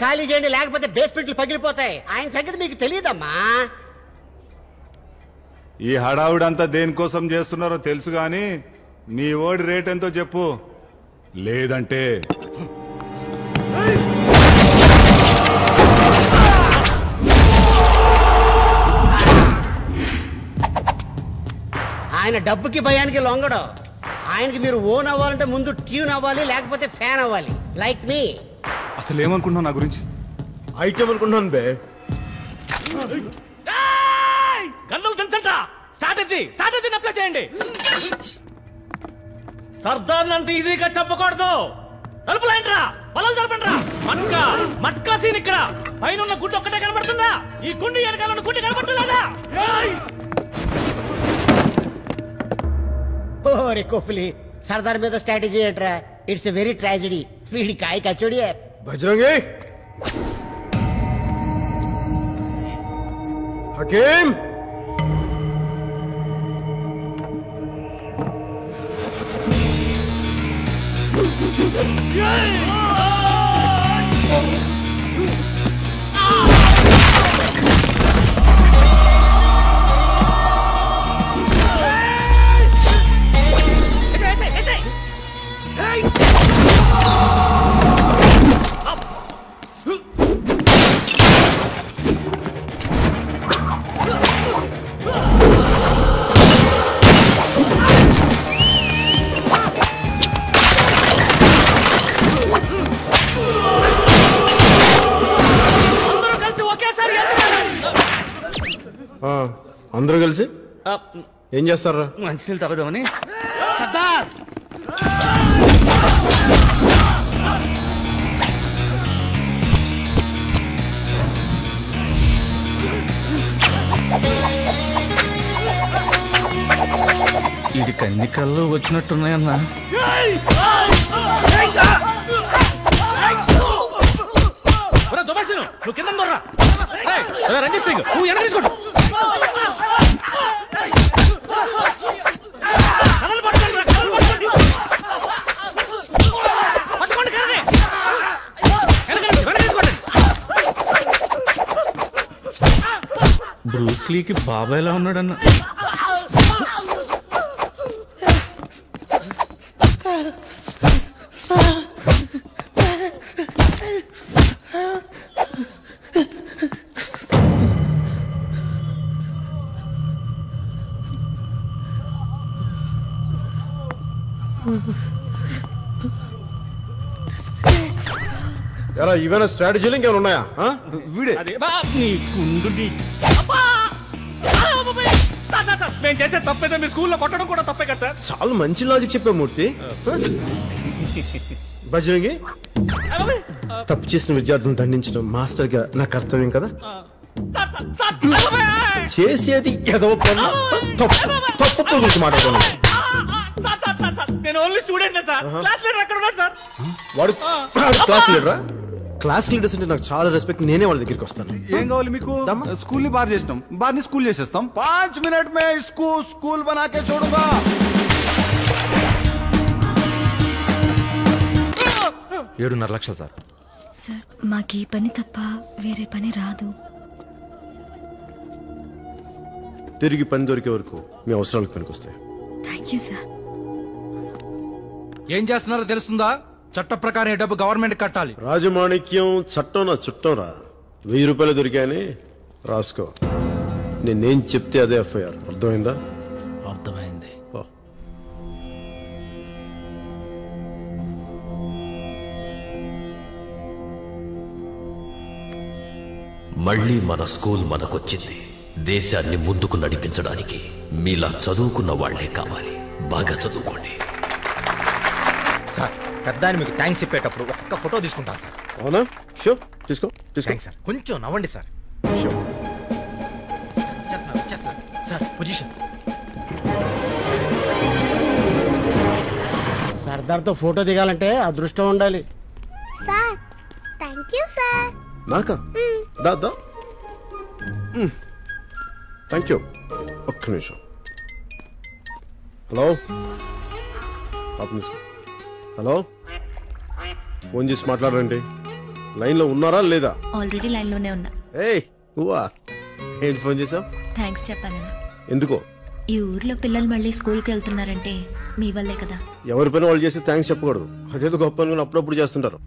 ఖాళీ చేయండి, లేకపోతే బేస్మెంట్లు పగిలిపోతాయి. ఆయన సంగతి మీకు తెలియదమ్మా. ఈ హడావుడంతా దేనికోసం చేస్తున్నారో తెలుసు గాని మీ ఓడి రేట్ ఎంతో చెప్పు, లేదంటే ఆయన డబ్బుకి భయానికి లొంగడు. ఆయనకి మీరు ఓన్ అవ్వాలంటే ముందు ట్యూన్ అవ్వాలి, లేకపోతే ఫ్యాన్ అవ్వాలి. లైక్ మీ. అసలు ఏమనుకుంటున్నావు నా గురించి? ఐటమ్ అనుకుంటున్నాను బే. గన్నులు దించండి. స్ట్రాటజీని అప్లై చేయండి. సర్దార్ అంత ఈజీగా చెప్పకూడదు. తలుపులేంట్రా, పొలం జరపండి. మట్కా సీన్ ఇక్కడ. పైన ఉన్న గుడ్డు ఒక్కటే కనబడుతుందా? ఈ గుండు వెనకాల ఉన్న గుడ్డు కనబడుతుందా? ఓరే కోఫ్లీ, సర్దార్ మీద స్ట్రాటజీ ఏంట్రా? It's a very tragedy. వీడి కాయ కచోడి. బజరంగి, హకీం, అందరూ కలిసి ఏం చేస్తారా? మంచినీళ్ళు తాగుదామని. సర్దార్, ఇది కన్ని కళ్ళు వచ్చినట్టున్నాయన్నా. నువ్వు కింద దొర్రా. రంజిత్ సింగ్, నువ్వు వెనక తీసుకోండి. బ్రూస్లీకి బాబాయ్ ఎలా ఉన్నాడన్న. ఎరా ఇవేనా స్ట్రాటజీలు ఇంకేమైనా ఉన్నాయా? వీడే నేను చేసే తప్పేదో మీ స్కూల్లో కొట్టడం కూడా తప్పే కదా సార్. చాలా మంచి లాజిక్ చెప్పా మూర్తి. బజరంగి, తప్పు చేసిన విద్యార్థులను దండించడం మాస్టర్ గా నా కర్తవ్యం కదా. చేసేది ఏదో పనులు తప్పు గురించి మాట్లాడుతున్నాను. నేను only student sir. Class leader అక్కడ ఉన్నాడు సార్. వాడు క్లాస్ లీడరా? క్లాస్ లీడర్స్ అంటే నాకు చాలా రెస్పెక్ట్. నేనే వాళ్ళ దగ్గరికి వస్తాను. ఏం కావాలి మీకు? స్కూల్ ని బార్ చేసినాం, బార్ ని స్కూల్ చేసేస్తాం. 5 मिनट में इसको स्कूल बना के छोड़ूंगा. 7.5 లక్షలు సార్. సార్, మాకు ఈ పని తప్ప వేరే పని రాదు. తిరిగి పని దొరికే వరకు మీ అవసరాలకు పనికొస్తాయి. Thank you sir. ఏం చేస్తున్నారో తెలుస్తుందా? చట్ట ప్రకారం ఈ డబ్బు గవర్నమెంట్ కట్టాలి. రాజమాణిక్యం చట్టం నా చుట్టం రా. 1000 రూపాయలు దొరికాయని రాసుకో. నేనేం చెప్తే అదే ఎఫ్ఐఆర్. అర్థమైందా? అర్థమైంది. మళ్ళీ మన స్కూల్ మనకొచ్చింది. దేశాన్ని ముందుకు నడిపించడానికి మీలా చదువుకున్న వాళ్లే కావాలి. బాగా చదువుకోండి సార్. పెద్దాన్ని మీకు థ్యాంక్స్ చెప్పేటప్పుడు ఒక్క ఫోటో తీసుకుంటాను సార్. అవునా? షో తీసుకో తీసుకో సార్. కొంచెం నవ్వండి సార్. Show sir position. సర్దార్తో ఫోటో దిగాలంటే అదృష్టం ఉండాలి. Sir thank you sir. నాకా? దా థ్యాంక్ యూ. ఒక్క నిమిషం. హలో, హలో, ఫోన్ చేసి మాట్లాడండి. లైన్ లో ఉన్నారా లేదా? ఆల్రెడీ లైన్ లోనే ఉన్నా. ఏయ్ నువ్వా? ఏంటి ఫోన్ చేసావు? థ్యాంక్స్ చెప్పాలని. ఎందుకో? ఈ ఊర్లో పిల్లలు మళ్ళీ స్కూల్కి వెళ్తున్నారంటే మీ వల్లే కదా. ఎవరి పైన వాళ్ళు చేస్తే థ్యాంక్స్ చెప్పకూడదు. అదేదో గొప్ప అనుకుని అప్పుడప్పుడు చేస్తుంటారు.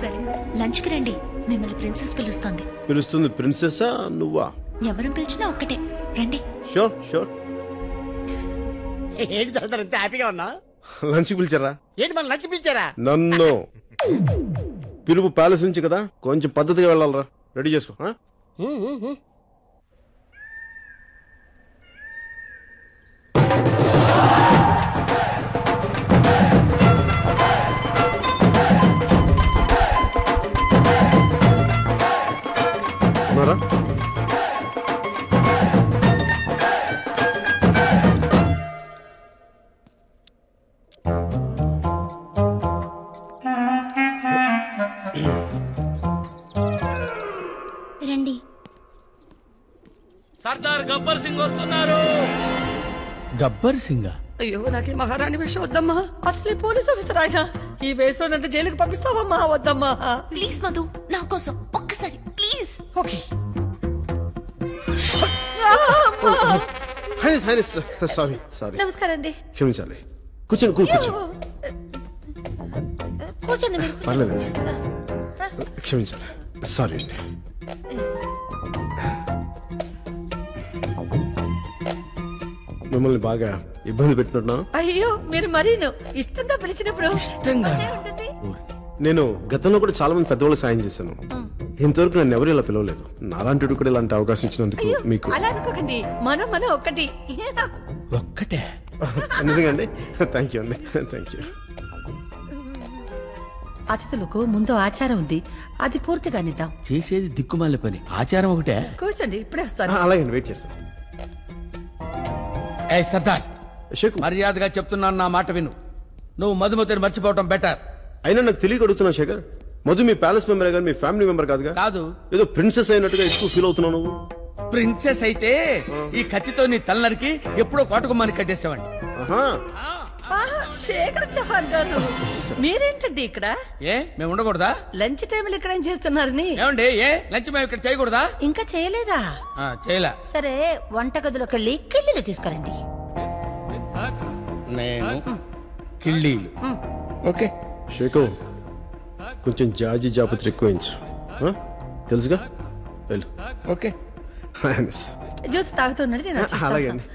సరే లంచ్కి రండి, మిమ్మల్ని ప్రిన్సెస్ పిలుస్తోంది. పిలుస్తుంది ప్రిన్సెస్సా నువ్వా? ఎవరు పిలిచినా ఒక్కటే, రండి. Sure sure. ఏంటి సరదారు ఇంత హ్యాపీగా ఉన్నా? లంచ్ పిలిచారా? ఏంటి మన లంచ్ పిలిచారా? నన్ను పిలుపు ప్యాలెస్ నుంచి కదా, కొంచెం పద్ధతిగా వెళ్ళాలరా. రెడీ చేసుకో. ఉన్నారా? రండి. సర్దార్ గబ్బర్ సింగ్ వస్తున్నారు. గబ్బర్ సింగ్? అయ్యో నాకు మహారాణి వేషం వద్దమ్మా. అసలే పోలీస్ ఆఫీసర్ ఆయన. ఈ వేషంలో నన్ను జైలుకి పంపిస్తావమ్మా? వద్దమ్మా ప్లీజ్ మధు, నా కోసం ఒక్కసారి ప్లీజ్. ఓకే. Sorry sorry. నమస్కారం అండి. క్షమించాలి. కూర్చోండి కూర్చోండి. కూర్చోండి మీరు. పర్లేదండి, క్షమించాలి. సారీ అండి. మిమ్మల్ని బాగా ఇబ్బంది పెట్టినట్టున్నాను. అయ్యో మీరు మరీను ఇష్టంగా పిలిచినప్పుడు ఇష్టంగా ఉంటుంది. నేను గతంలో కూడా చాలా మంది పెద్దవాళ్ళు సాయం చేశాను. ఇంతవరకు నన్ను ఎవరు ఇలా పిలవలేదు. నాలాంటి కూడా ఇలాంటి అవకాశం ఇచ్చినందుకు మీకు. అలా అనుకోకండి, మనం ఒక్కటి. ఒక్కటే? నిజంగా అండి. థ్యాంక్ యూ అండి. Thank you. అతిథులకు ముందు ఆచారం ఉంది, అది పూర్తిగా నిద్దాం. చేసేది దిక్కుమాల పని, ఆచారం ఒకటే. కూర్చోండి, ఇప్పుడే వస్తాను. అలాగే వెయిట్ చేస్తాను. ఏ సర్దార్, షేక్ మర్యాదగా చెప్తున్నాను, నా మాట విను. నువ్వు మధుమతిని మర్చిపోవటం బెటర్. అయినా నాకు తెలియక అడుగుతున్నా శేఖర్. మధు మీ ప్యాలెస్ మెంబర్ కానీ మీ ఫ్యామిలీ మెంబర్ కాదుగా? కాదు. ఏదో ప్రిన్సెస్ అయినట్టుగా ఎక్కువ ఫీల్ అవుతున్నావు నువ్వు. ప్రిన్సెస్ అయితే ఈ కత్తితో నీ తలనరికి ఎప్పుడో కోటకుమ్మని కట్టేసావండి. శేఖర్ చౌహాన్ గారు, మీరేంటండి ఇక్కడ? ఏ మేము ఉండకూడదా? లంచ్ టైంలో ఇక్కడ ఏం చేస్తున్నారని? ఏమండి, ఏ లంచ్ మేము ఇక్కడ చేయకూడదా? ఇంకా చేయలేదా? చేయలే. సరే వంటగదిలోకి వెళ్ళి కిళ్ళీలు తీసుకురండి. నేను కిళ్ళీలు. ఓకే షేకు, కొంచెం జాజి జాపత్రి ఎక్కువించు. తెలుసుగా, వెళ్ళు. ఓకే. జ్యూస్ తాగుతున్నాడు, నేను వచ్చేస్తాను. అలాగే అండి.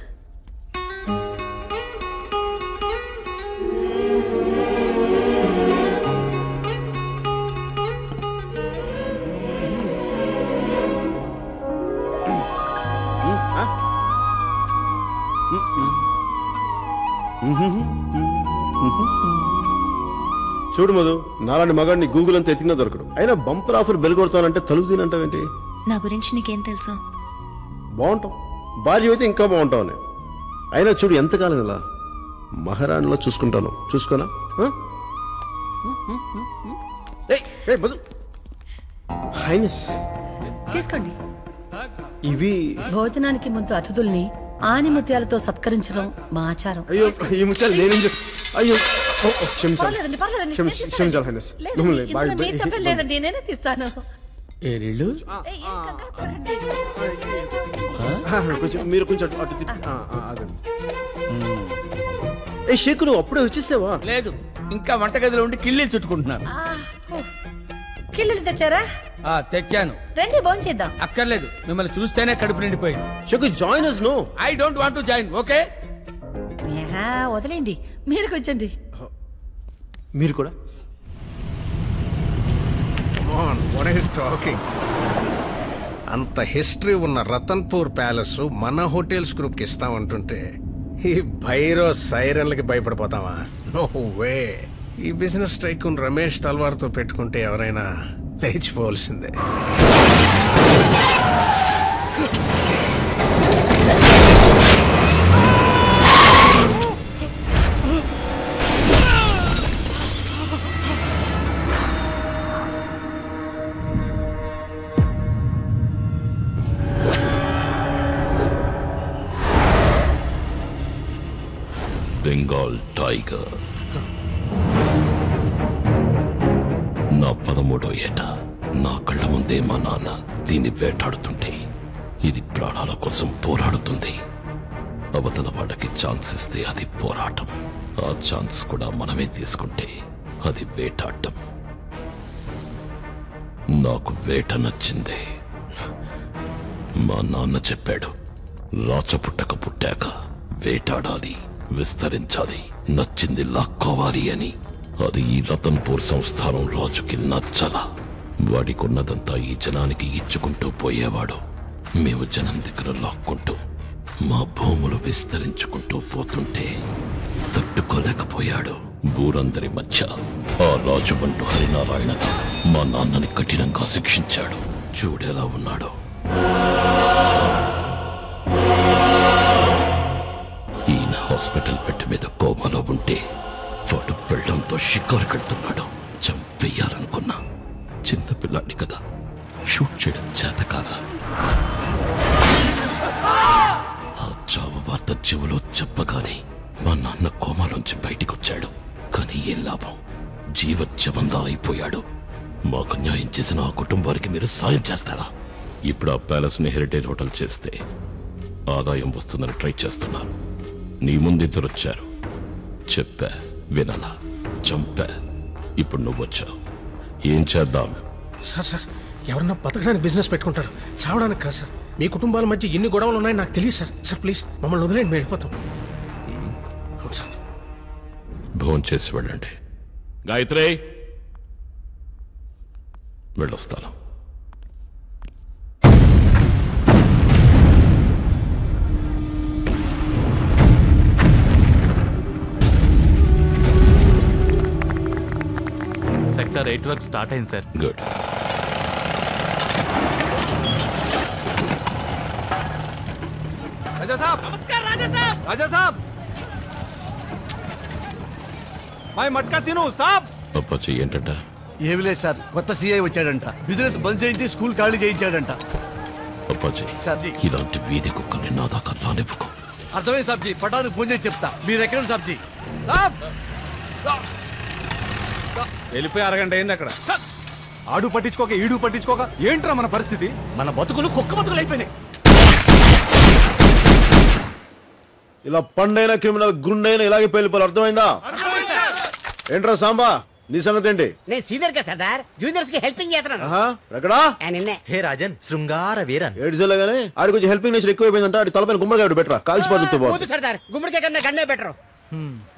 చూడు మధు, నాలాంటి మగాడిని గూగుల్ అంతా ఎత్తినా దొరకడు. అయినా బంపర్ ఆఫర్ బెల్ కొడతానంటే తలుపు తినంటావేంటి? నా గురించి నీకేం తెలుసు? బాగుంటాం, భార్య అయితే ఇంకా బాగుంటావు అని. అయినా చూడు ఎంతకాలం ఇలా మహారాణిలో చూసుకుంటాను. చూసుకోనా? మధు, హైనెస్ తీసుకోండి. ఇవి భోజనానికి ముందు అతిథుల్ని ఆనిముత్యాలతో సత్కరించడం మా ఆచారం. అయ్యో, ఈ ముత్యాలు నేనేం చేస్తా? అయ్యో క్షమించాలి, పర్లేదండి, పర్లేదండి. క్షమించాలి హైనెస్. లేదు, ఇందులో మీ తప్పేం లేదండి, నేనే తీస్తాను. ఏరిళ్ళు ఏయ్, ఏం కంగారు పడకండి. కొంచెం మీరు కొంచెం అటు తిప్పి. అదే. ఏ షేకు, నువ్వు అప్పుడే వచ్చేసావా? లేదు, ఇంకా వంటగదిలో ఉండి కిళ్ళీలు చుట్టుకుంటున్నాను. కిళ్ళీలు తెచ్చారా? తెచ్చాను. రండి భోంచేద్దాం. అక్కర్లేదు, మిమ్మల్ని చూస్తేనే కడుపు నిండిపోయింది. షేకు, join us. No, I don't want to join. Okay, వదిలేండి, మీరు కూర్చోండి. మీరు కూడా. అంత హిస్టరీ ఉన్న రతన్పూర్ ప్యాలెస్ మన హోటల్స్ గ్రూప్ కి ఇస్తామంటుంటే ఈ భైరో సైరన్లకి భయపడిపోతావా? No way. ఈ బిజినెస్ టైకూన్ రమేష్ తల్వార్తో పెట్టుకుంటే ఎవరైనా లేచిపోవలసిందే. బెంగాల్ టైగర్ నా 13వ ఏట నా కళ్ళ ముందే మా నాన్న దీన్ని వేటాడుతుంటే ఇది ప్రాణాల కోసం పోరాడుతుంది. అవతల వాళ్ళకి ఛాన్స్ ఇస్తే అది పోరాటం, ఆ ఛాన్స్ కూడా మనమే తీసుకుంటే అది వేటాడటం. నాకు వేట నచ్చిందే. మా నాన్న చెప్పాడు, రాచపుట్టక పుట్టాక వేటాడాలి, విస్తరించాలి, నచ్చింది లాక్కోవాలి అని. అది ఈ రతన్పూర్ సంస్థానం రాజుకి నచ్చలా. వాడికున్నదంతా ఈ జనానికి ఇచ్చుకుంటూ పోయేవాడు. మేము జనం దగ్గర లాక్కుంటూ మా భూములు విస్తరించుకుంటూ పోతుంటే తట్టుకోలేకపోయాడు. ఊరందరి మధ్య ఆ రాజుబంటు హరినారాయణతో మా నాన్నని కఠినంగా శిక్షించాడు. చూడేలా ఉన్నాడు. ఈయన హాస్పిటల్ బెడ్ మీద కోమాలో ఉంటే వాడు పెళ్ళంతో షికారు కడుతున్నాడు. చంపేయాలనుకున్నా. చిన్నపిల్లాడి కదా, షూట్ చేయడం చేత కాదా. ఆ చావు వార్త చెవులో చెప్పగానే మా నాన్న కోమాలోంచి బయటికొచ్చాడు. కానీ ఏం లాభం, జీవోత్సవంగా అయిపోయాడు. మాకు న్యాయం చేసిన ఆ కుటుంబానికి మీరు సాయం చేస్తారా? ఇప్పుడు ఆ ప్యాలెస్ ని హెరిటేజ్ హోటల్ చేస్తే ఆదాయం వస్తుందని ట్రై చేస్తున్నారు. నీ ముందిద్దరొచ్చారు, చెప్పా వినలా, చంపా. ఇప్పుడు నువ్వొచ్చావు, ఏం చేద్దాం? సార్ ఎవరన్నా బతకడానికి బిజినెస్ పెట్టుకుంటారు, చావడానికి కాదు సార్. మీ కుటుంబాల మధ్య ఎన్ని గొడవలు ఉన్నాయని నాకు తెలియదు సార్. సార్ ప్లీజ్ మమ్మల్ని వదిలేండి, మేము వెళ్ళిపోతాం. అవును సార్. భోజనం చేసి వెళ్ళండి. గాయత్రి, వెళ్ళొస్తాను. సెక్టర్ 8 వర్క్ స్టార్ట్ అయింది సార్. గుడ్. రాజా సాబ్, నమస్కారం రాజా సాబ్. రాజా సాబ్, my matka scene Saab. Apache ఏంటంట? ఏమి లేదు సార్, కొత్త సీఐ వచ్చాడంట. బిజినెస్ బంద్ చేయించి స్కూల్ ఖాళీ చేయించాడంట. అప్పాచి, ఇలాంటి వీధి కుక్కల్ని నా దాకా రానివ్వకు. అర్థమైంది సాబ్జీ, పటానికి ఫోన్ చేసి చెప్తా. మీరు ఎక్కడ సాబ్జీ? వెళ్ళిపోయి అరగంట అయింది అక్కడ. ఆడు పట్టించుకోక ఈడు పట్టించుకోక ఏంట్రా మన పరిస్థితి? మన బతుకులు కుక్క బతుకులు అయిపోయినాయి. ఇలా పండైన క్రిమినల్ గుండైన ఇలాగే పేలిపోవాలి. అర్థమైందా? ఏంట్రా సాంబా, నీ సంగతి ఏంటి? నేను సీనియర్ కదా సర్దార్, జూనియర్స్ కి హెల్పింగ్ చేస్తున్నాను. ఎక్కడా? నిన్నే. హే రాజన్, శృంగార వీరన్. ఏడ్చలేగానే ఆడి కొంచెం హెల్పింగ్ నేచర్ ఎక్కువైపోయిందంట. ఆడి తలపైన గుమ్మడికాయ బెటరా, కాల్చిపోతుంది. పోదు సర్దార్, గుమ్మడికాయ కన్నా గన్నే బెటర్.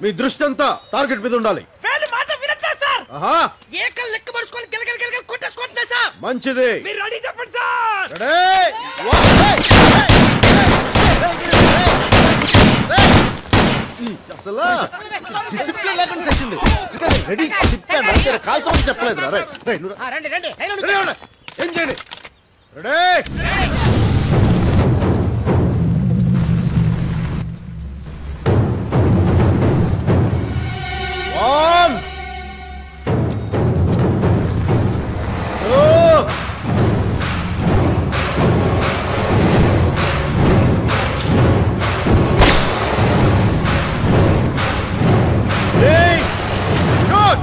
మీ దృష్టి అంతా టార్గెట్ మీద ఉండాలి. మాట వినట్లేదు సార్. ఏకల్ లెక్క పడుచుకొని గిలగల కొట్టేసుకుంటున్నా సార్. మంచిది. మీరు రెడీ చెప్పండి సార్. అసలు డిసిప్లిన్ లేకుండా చేసింది. ఇంకా రెడీ చెప్పాను, కాల్చమని చెప్పలేదు. రండి రండి, ఏం చేయండి? Ready. One, two, three, shoot!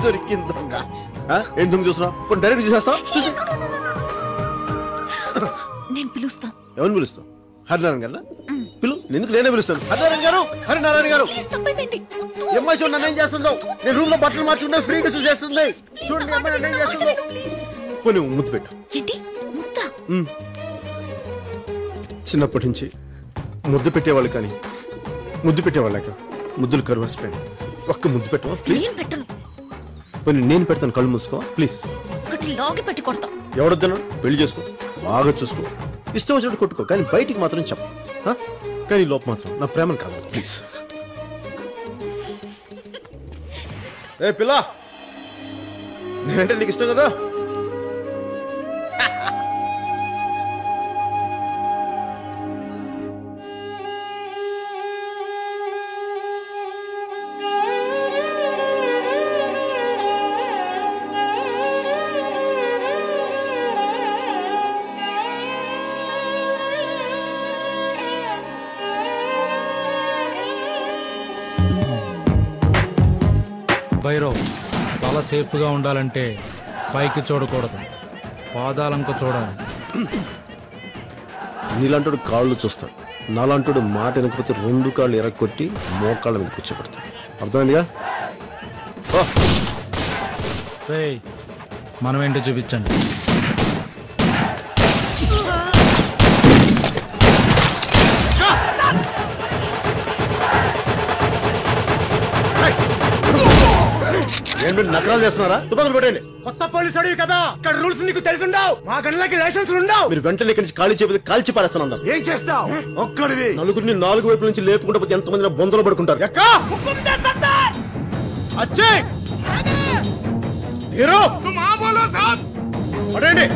దొరికిందా? ఏం దొంగ చూస్తున్నా? డైరెక్ట్ చూసేస్తా. చూసి నేను పిలుస్తా. ఎవరిని పిలుస్తావు? హరినారాయణ గారు పిలు. ఎందుకు నేనే పిలుస్తాను. హరినారాయణ గారు, హరినారాయణ గారు. అమ్మాయి చూడండి నన్ను ఏం చేస్తుందో. నేను రూమ్ లో బట్టలు మార్చుకుంటే ఫ్రీగా చూసేస్తుంది. చూడండి అమ్మాయి నన్ను ఏం చేస్తుందో. పోనీ ముద్దు పెట్టు. చిన్నప్పటి నుంచి ముద్దు పెట్టేవాళ్ళు, కానీ ముద్దు పెట్టేవాళ్ళక ముద్దులు కరువసిపోయాను. ఒక్క ముద్దు పెట్టవా ప్లీజ్? పోనీ నేను పెడతాను, కళ్ళు మూసుకో ప్లీజ్. ఎవడొద్దన్నా? పెళ్లి చేసుకో, బాగా చూసుకో, ఇష్టం వచ్చినట్టు కొట్టుకో, కానీ బయటికి మాత్రం చెప్ప. కానీ లోపు మాత్రం నా ప్రేమను కాదు ప్లీజ్. ఏ పిల్ల, నేనంటే నీకు ఇష్టం కదా? భైరవ్, తల సేఫ్గా ఉండాలంటే పైకి చూడకూడదు, పాదాలంక చూడాలి. నీలాంటి కాళ్ళు చూస్తాడు, నాలాంటి మాట వెనకపోతే 2 కాళ్ళు ఎరగొట్టి మోకాళ్ళ మీద కూర్చోబెడతాడు. అర్థమైందిగా? మనం ఏంటో చూపించండి. నకరాలు చేస్తున్నారా? తుపాకులు పెట్టండి. కొత్త పోలీసు అడివి కదా, ఇక్కడ రూల్స్ నీకు తెలిసి ఉండవు. మా గంటలకి లైసెన్స్ ఉండవు. మీరు వెంటనే ఇక్కడి నుంచి ఖాళీ చేయకపోతే కాల్చి పారేస్తాను. ఏం చేస్తావు? ఒక్కడివి నలుగురిని 4 వైపుల నుంచి లేపుకుంటూ పోతే ఎంతమంది బొందలు పడుకుంటారు. పడండి.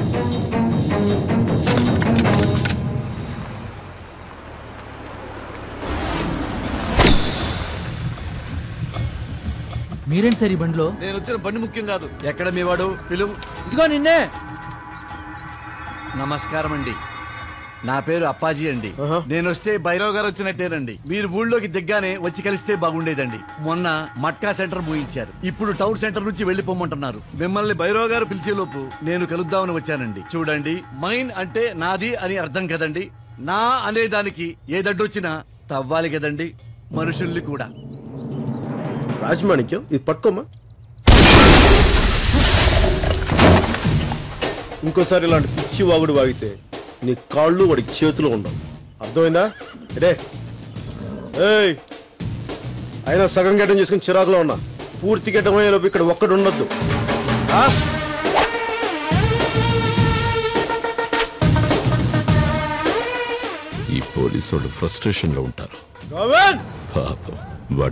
మీరేంటి సార్ ఈ బండిలో? నేను వచ్చిన బండి ముఖ్యం కాదు. ఎక్కడ మీ వాడు? పిలువు. ఇదిగో నిన్నే. నమస్కారం అండి, నా పేరు అప్పాజీ అండి. నేను వస్తే భైరవ్ గారు వచ్చినట్టేనండి. మీరు ఊళ్ళోకి దిగ్గానే వచ్చి కలిస్తే బాగుండేదండి. మొన్న మట్కా సెంటర్ మూయించారు, ఇప్పుడు టౌన్ సెంటర్ నుంచి వెళ్లిపోమంటున్నారు. మిమ్మల్ని భైరవ్ గారు పిలిచేలోపు నేను కలుద్దామని వచ్చానండి. చూడండి, మైన్ అంటే నాది అని అర్థం కదండి. నా అనేదానికి ఏదడ్డొచ్చినా తవ్వాలి కదండి, మనుషుల్ని కూడా. రాజమాణిక్యం, ఇది పట్టుకోమా. ఇంకోసారి ఇలాంటి పిచ్చి వాగుడు వాగితే నీ కాళ్ళు వాడి చేతిలో ఉండవు. అర్థమైందా? ఏయ్, అయినా సగం గడ్డం చేసుకుని చిరాకులో ఉన్నా. పూర్తి గడ్డం అయ్యేలోపు ఇక్కడ ఒక్కడు ఉండొద్దు. ఈ పోలీసు వాళ్ళు ఫ్రస్ట్రేషన్ లో ఉంటారు. పాపం వాడు